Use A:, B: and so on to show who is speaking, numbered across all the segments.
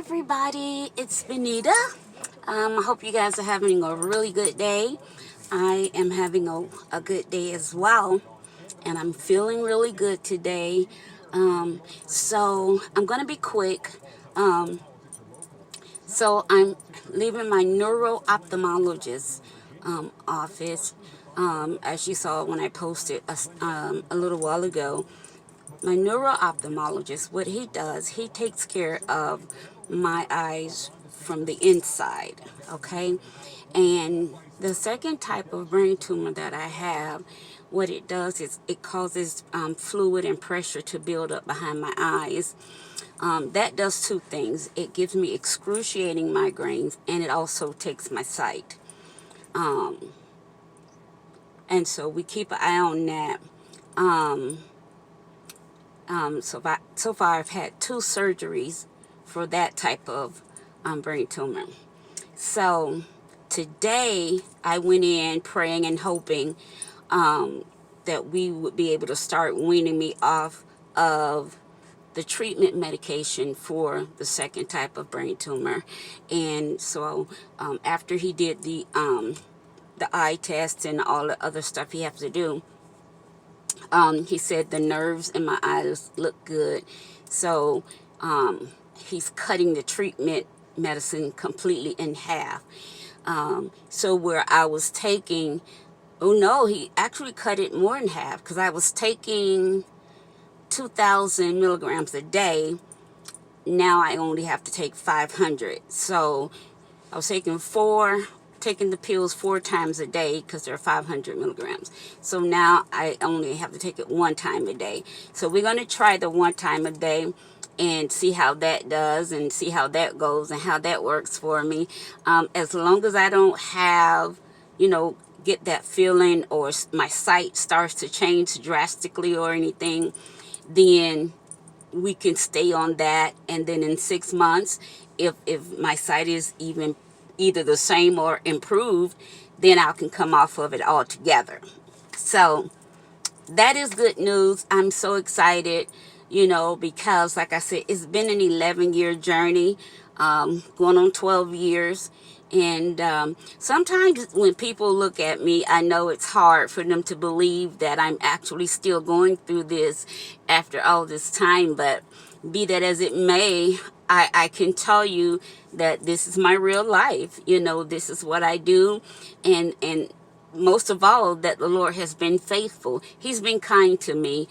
A: everybody, it's Benita. I hope you guys are having a really good day. I am having a good day as well, and I'm feeling really good today. So I'm going to be quick. Um, so I'm leaving my NeuroOphthalmologist office. As you saw when I posted a little while ago, my NeuroOphthalmologist, what he does, he takes care of my eyes from the inside, okay? And the second type of brain tumor that I have, what it does is it causes fluid and pressure to build up behind my eyes. That does two things. It gives me excruciating migraines, and it also takes my sight. And so we keep an eye on that. So far I've had 2 surgeries for that type of brain tumor. So today I went in praying and hoping that we would be able to start weaning me off of the treatment medication for the second type of brain tumor. And so after he did the eye test and all the other stuff he has to do, he said the nerves in my eyes look good. So he's cutting the treatment medicine completely in half. So where I was taking, oh no, he actually cut it more in half, because I was taking 2,000 milligrams a day. Now I only have to take 500. So I was taking the pills 4 times a day because they're 500 milligrams. So now I only have to take it 1 time a day. So we're going to try the 1 time a day and see how that does and see how that goes and how that works for me. As long as I don't have, get that feeling or my sight starts to change drastically or anything, then we can stay on that. And then in 6 months, if my sight is either the same or improved, then I can come off of it altogether. So that is good news. I'm so excited, because like I said, it's been an 11-year journey, going on 12 years. And sometimes when people look at me, I know it's hard for them to believe that I'm actually still going through this after all this time. But be that as it may, I can tell you that this is my real life. This is what I do. And most of all, that the Lord has been faithful. He's been kind to me.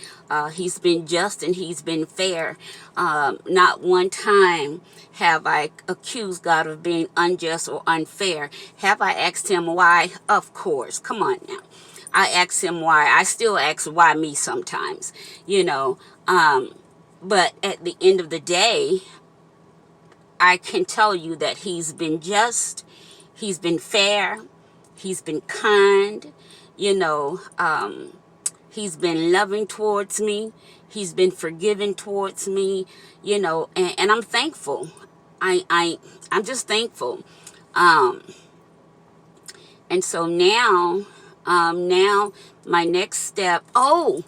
A: He's been just and he's been fair. Not one time have I accused God of being unjust or unfair. Have I asked him why? Of course. Come on now. I ask him why. I still ask why me sometimes, but at the end of the day, I can tell you that he's been just, he's been fair, he's been kind, he's been loving towards me, he's been forgiving towards me, and I'm thankful. I'm just thankful. And so now my next step, I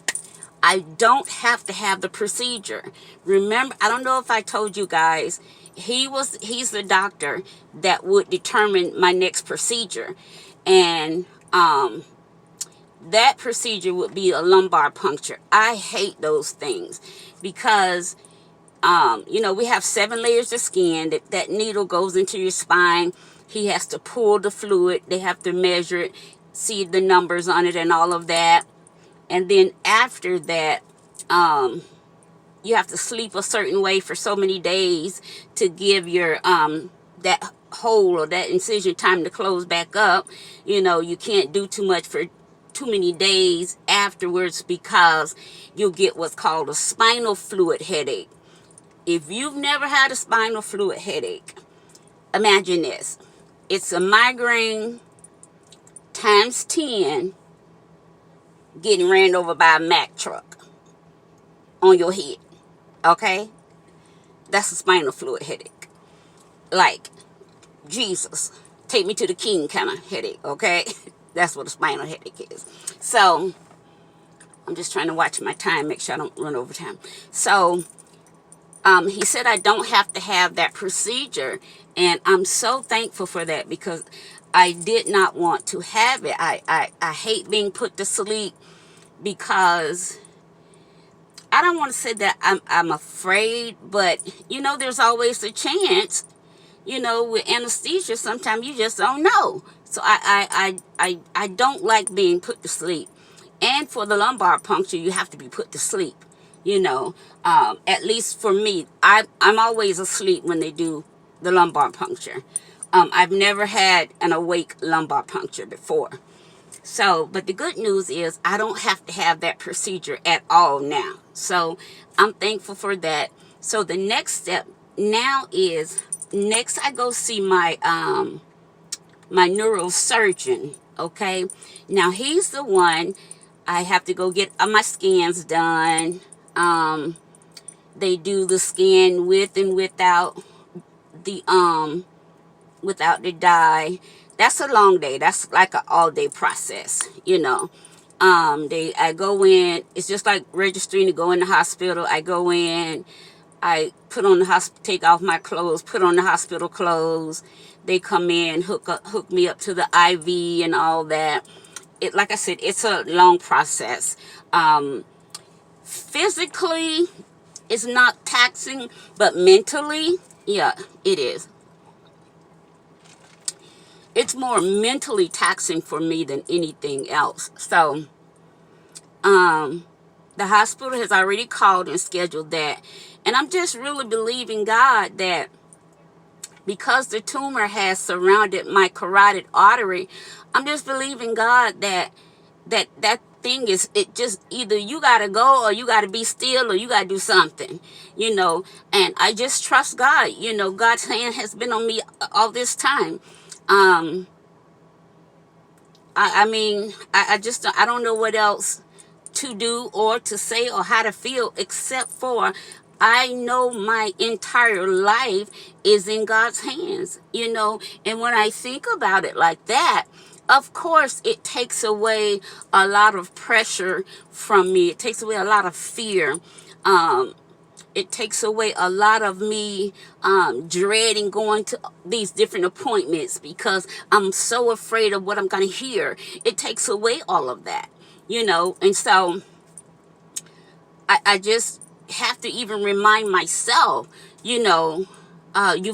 A: don't have to have the procedure. Remember, I don't know if I told you guys, he's the doctor that would determine my next procedure. And that procedure would be a lumbar puncture. I hate those things because we have 7 layers of skin. That needle goes into your spine. He has to pull the fluid. They have to measure it, see the numbers on it and all of that. And then after that, you have to sleep a certain way for so many days to give your that hole or that incision time to close back up. You can't do too much for too many days afterwards, because you'll get what's called a spinal fluid headache. If you've never had a spinal fluid headache, imagine this. It's a migraine times 10 getting ran over by a Mack truck on your head. Okay? That's a spinal fluid headache. Like, Jesus, take me to the king kind of headache, okay? That's what a spinal headache is. So, I'm just trying to watch my time, make sure I don't run over time. So, He said I don't have to have that procedure, and I'm so thankful for that, because I did not want to have it. I hate being put to sleep, because I don't want to say that I'm afraid, but there's always a chance. With anesthesia, sometimes you just don't know. So I don't like being put to sleep. And for the lumbar puncture, you have to be put to sleep. At least for me, I'm always asleep when they do the lumbar puncture. I've never had an awake lumbar puncture before. So, but the good news is I don't have to have that procedure at all now. So I'm thankful for that. So the next step now is, next I go see my my neurosurgeon. Okay, now he's the one I have to go get my scans done. They do the scan with and without the dye. That's a long day. That's like an all-day process, I go in. It's just like registering to go in the hospital. I go in. I put on take off my clothes, put on the hospital clothes. They come in, hook me up to the IV and all that. Like I said, it's a long process. Physically, it's not taxing, but mentally, yeah, it is. It's more mentally taxing for me than anything else. So, the hospital has already called and scheduled that. And I'm just really believing God that because the tumor has surrounded my carotid artery, I'm just believing God that thing is, it just, either you got to go or you got to be still or you got to do something, and I just trust God. God's hand has been on me all this time. I mean, I just, I don't know what else to do or to say or how to feel, except for I know my entire life is in God's hands, and when I think about it like that, of course, it takes away a lot of pressure from me. It takes away a lot of fear. It takes away a lot of me dreading going to these different appointments because I'm so afraid of what I'm going to hear. It takes away all of that, and so I just have to even remind myself, you've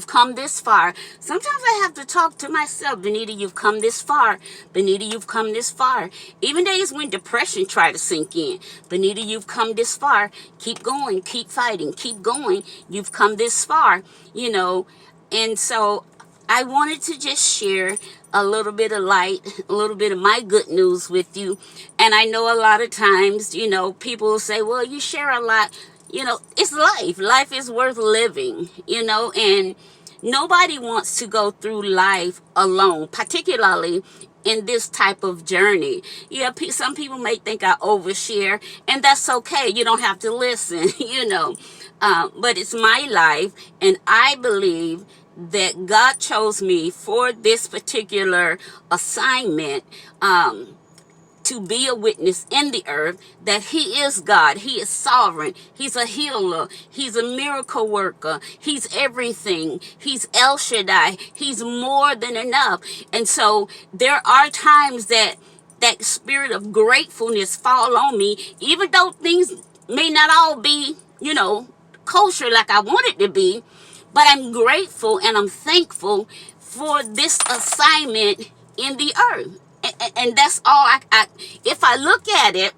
A: come this far. Sometimes I have to talk to myself. Benita, you've come this far. Benita, you've come this far. Even days when depression try to sink in. Benita, you've come this far. Keep going. Keep fighting. Keep going. You've come this far, And so I wanted to just share a little bit of light, a little bit of my good news with you. And I know a lot of times, people will say, well, you share a lot. It's life. Life is worth living, and nobody wants to go through life alone, particularly in this type of journey. Yeah, some people may think I overshare, and that's okay. You don't have to listen, but it's my life, and I believe that God chose me for this particular assignment, to be a witness in the earth that he is God. He is sovereign. He's a healer. He's a miracle worker. He's everything. He's El Shaddai. He's more than enough. And so there are times that spirit of gratefulness fall on me, even though things may not all be, kosher like I want it to be, but I'm grateful and I'm thankful for this assignment in the earth. And that's all if I look at it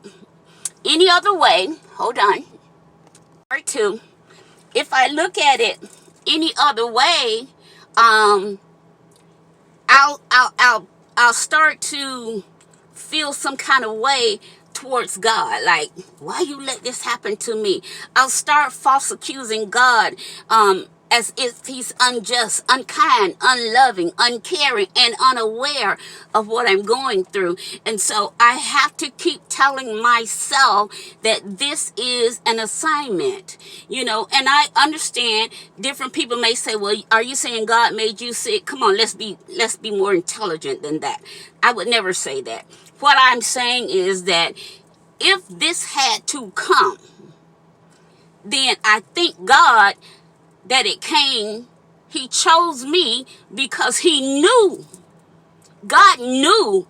A: any other way, hold on. Part two. If I look at it any other way, I'll start to feel some kind of way towards God. Like, why you let this happen to me? I'll start false accusing God, as if he's unjust, unkind, unloving, uncaring, and unaware of what I'm going through. And so I have to keep telling myself that this is an assignment, and I understand different people may say, well, are you saying God made you sick? Come on, let's be more intelligent than that. I would never say that. What I'm saying is that if this had to come, then I thank God that it came. He chose me because he knew, God knew,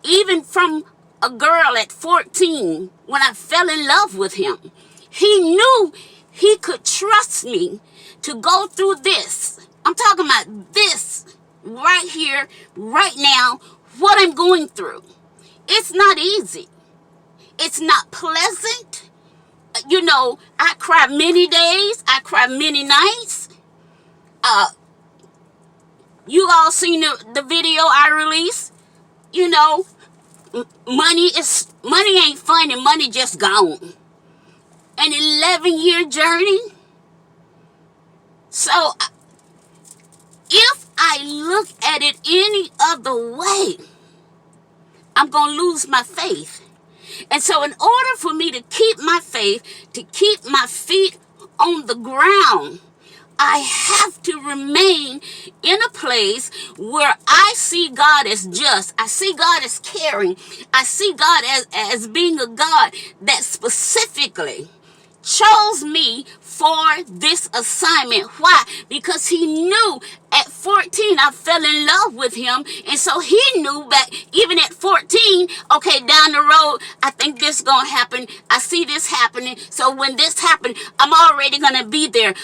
A: even from a girl at 14, when I fell in love with him, he knew he could trust me to go through this. I'm talking about this right here, right now, what I'm going through. It's not easy. It's not pleasant. You know, I cry many days. I cry many nights. You all seen the video I released. You know, money ain't fun, and money just gone. An 11-year journey. So if I look at it any other way, I'm going to lose my faith. And so in order for me to keep my faith, to keep my feet on the ground, I have to remain in a place where I see God as just. I see God as caring. I see God as being a God that specifically chose me for this assignment. Why? Because he knew at 14 I fell in love with him, and so he knew that even at 14, okay, down the road, I think this gonna happen. I see this happening. So when this happened, I'm already gonna be there.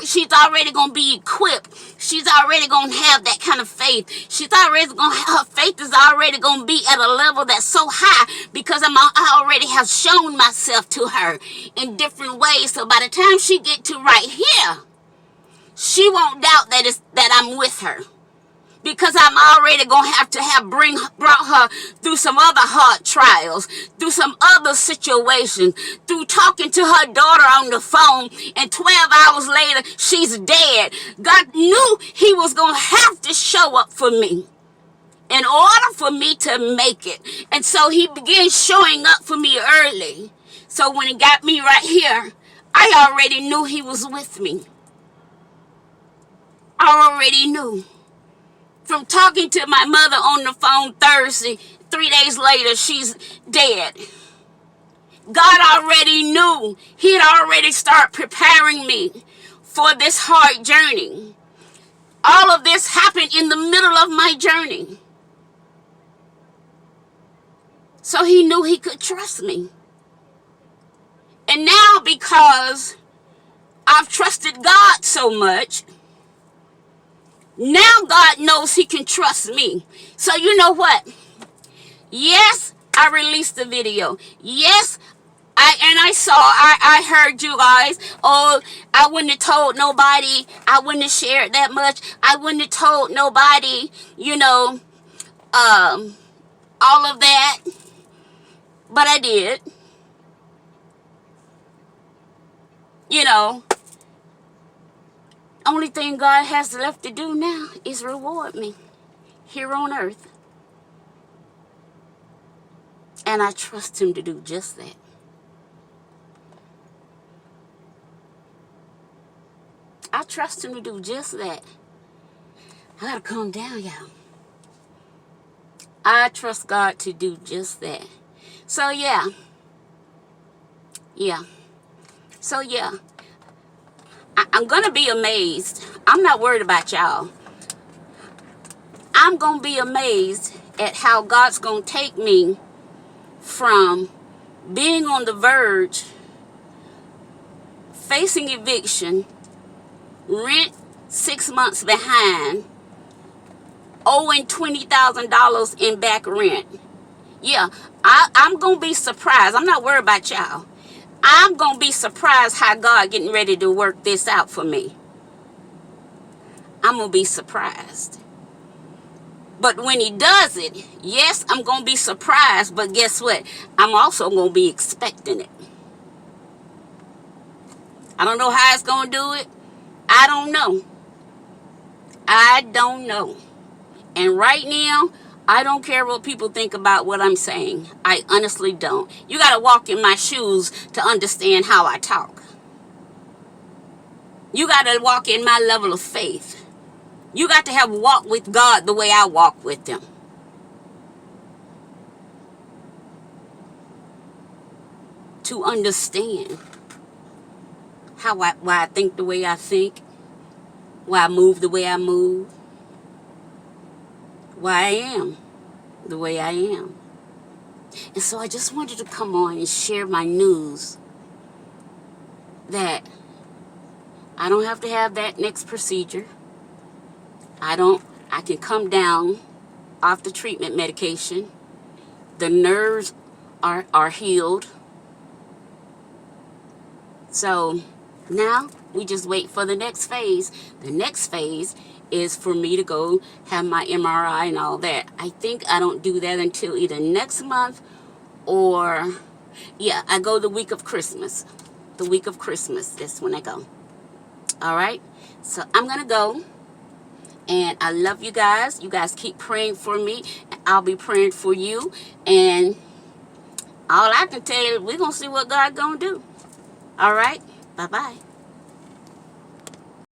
A: She's already gonna be equipped. She's already gonna have that kind of faith. Her faith is already gonna be at a level that's so high because I already have shown myself to her in different ways. So by the time she get to right here, she won't doubt that I'm with her, because I'm already gonna have to brought her through some other hard trials, through some other situations, through talking to her daughter on the phone, and 12 hours later she's dead. God knew he was gonna have to show up for me in order for me to make it. And so he began showing up for me early. So when he got me right here, I already knew he was with me. I already knew. From talking to my mother on the phone Thursday, 3 days later, she's dead. God already knew. He had already started preparing me for this hard journey. All of this happened in the middle of my journey. So he knew he could trust me. And now, because I've trusted God so much, now God knows he can trust me. So you know what? Yes, I released the video. Yes, I heard you guys. Oh, I wouldn't have told nobody. I wouldn't have shared that much. I wouldn't have told nobody, all of that. But I did. Only thing God has left to do now is reward me here on earth. And I trust him to do just that. I trust him to do just that. I gotta calm down, y'all. I trust God to do just that. So yeah. So yeah. I'm gonna be amazed. I'm not worried about y'all. I'm gonna be amazed at how God's gonna take me from being on the verge, facing eviction, rent 6 months behind, owing $20,000 in back rent. Yeah, I'm going to be surprised. I'm not worried about y'all. I'm going to be surprised how God getting ready to work this out for me. I'm going to be surprised. But when he does it, yes, I'm going to be surprised. But guess what? I'm also going to be expecting it. I don't know how it's going to do it. I don't know. I don't know. And right now, I don't care what people think about what I'm saying. I honestly don't. You got to walk in my shoes to understand how I talk. You got to walk in my level of faith. You got to have walk with God the way I walk with him. To understand. why I think the way I think, why I move the way I move, why I am the way I am. And so I just wanted to come on and share my news that I don't have to have that next procedure. I can come down off the treatment medication. The nerves are healed. So now we just wait for the next phase. The next phase is for me to go have my MRI and all that. I think I don't do that until either next month or, yeah, I go the week of Christmas. The week of Christmas, that's when I go. All right? So I'm going to go. And I love you guys. You guys keep praying for me. And I'll be praying for you. And all I can tell you is we're going to see what God's going to do. All right? Bye-bye.